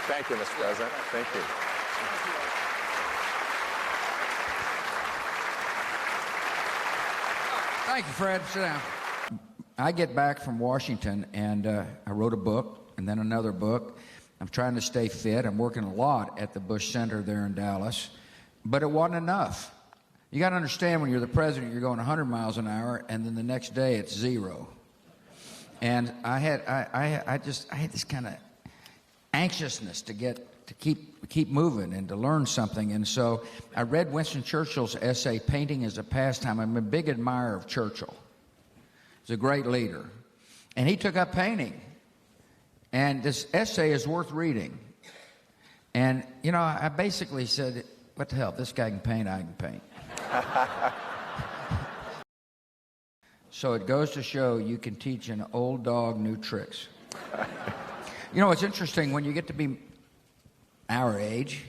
Thank you, Mr. President. Thank you. Thank you, Fred. Sit down. I get back from Washington, and I wrote a book, and then another book. I'm trying to stay fit. I'm working a lot at the Bush Center there in Dallas, but it wasn't enough. You got to understand, when you're the president, you're going 100 miles an hour, and then the next day it's 0. And I had this kind of anxiousness to keep moving and to learn something. And so I read Winston Churchill's essay, Painting as a Pastime. I'm a big admirer of Churchill. He's a great leader. And he took up painting. And this essay is worth reading. And, you know, I basically said, what the hell, if this guy can paint, I can paint. So it goes to show you can teach an old dog new tricks. You know, it's interesting, when you get to be our age,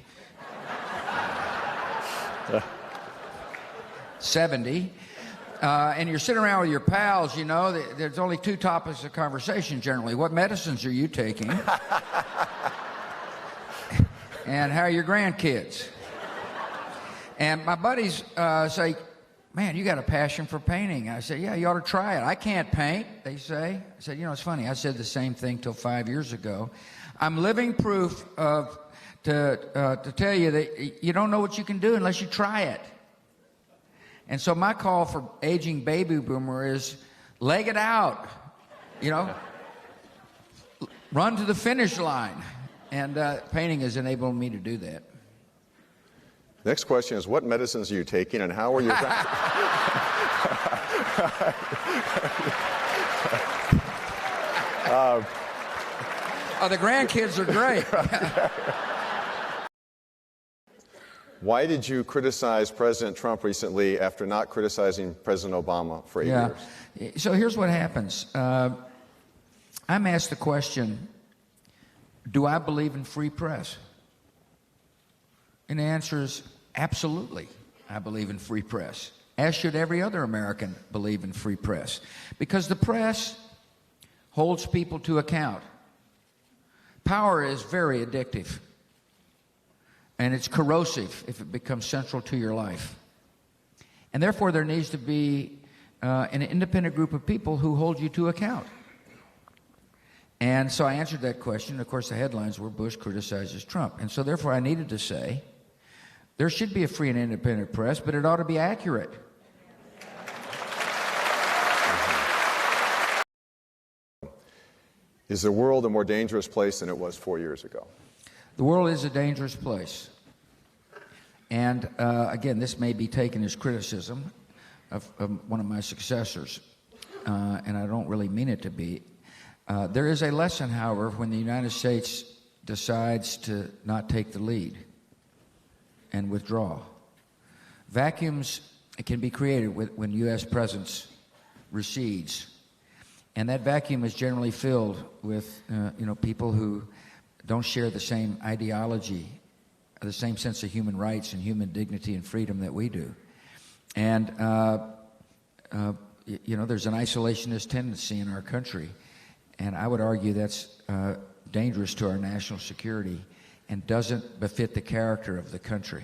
70, and you're sitting around with your pals, you know, there's only 2 topics of conversation generally. What medicines are you taking? And how are your grandkids? And my buddies say, man, you got a passion for painting. I said, yeah, you ought to try it. I can't paint, they say. I said, you know, it's funny. I said the same thing till 5 years ago. I'm living proof to tell you that you don't know what you can do unless you try it. And so my call for aging baby boomer is leg it out, you know, run to the finish line. And painting has enabled me to do that. Next question is, what medicines are you taking, and how are you... Oh, the grandkids are great. Why did you criticize President Trump recently after not criticizing President Obama for 8 years? So here's what happens. I'm asked the question, do I believe in free press? And the answer is absolutely. I believe in free press, as should every other American believe in free press, because the press holds people to account. Power is very addictive, and it's corrosive if it becomes central to your life. And therefore, there needs to be an independent group of people who hold you to account. And so I answered that question. Of course, the headlines were Bush criticizes Trump. And so therefore, I needed to say, there should be a free and independent press, but it ought to be accurate. Is the world a more dangerous place than it was 4 years ago? The world is a dangerous place. And again, this may be taken as criticism of one of my successors, and I don't really mean it to be. There is a lesson, however, when the United States decides to not take the lead and withdraw. Vacuums can be created when U.S. presence recedes. And that vacuum is generally filled with people who don't share the same ideology, the same sense of human rights and human dignity and freedom that we do. And, there's an isolationist tendency in our country. And I would argue that's dangerous to our national security and doesn't befit the character of the country.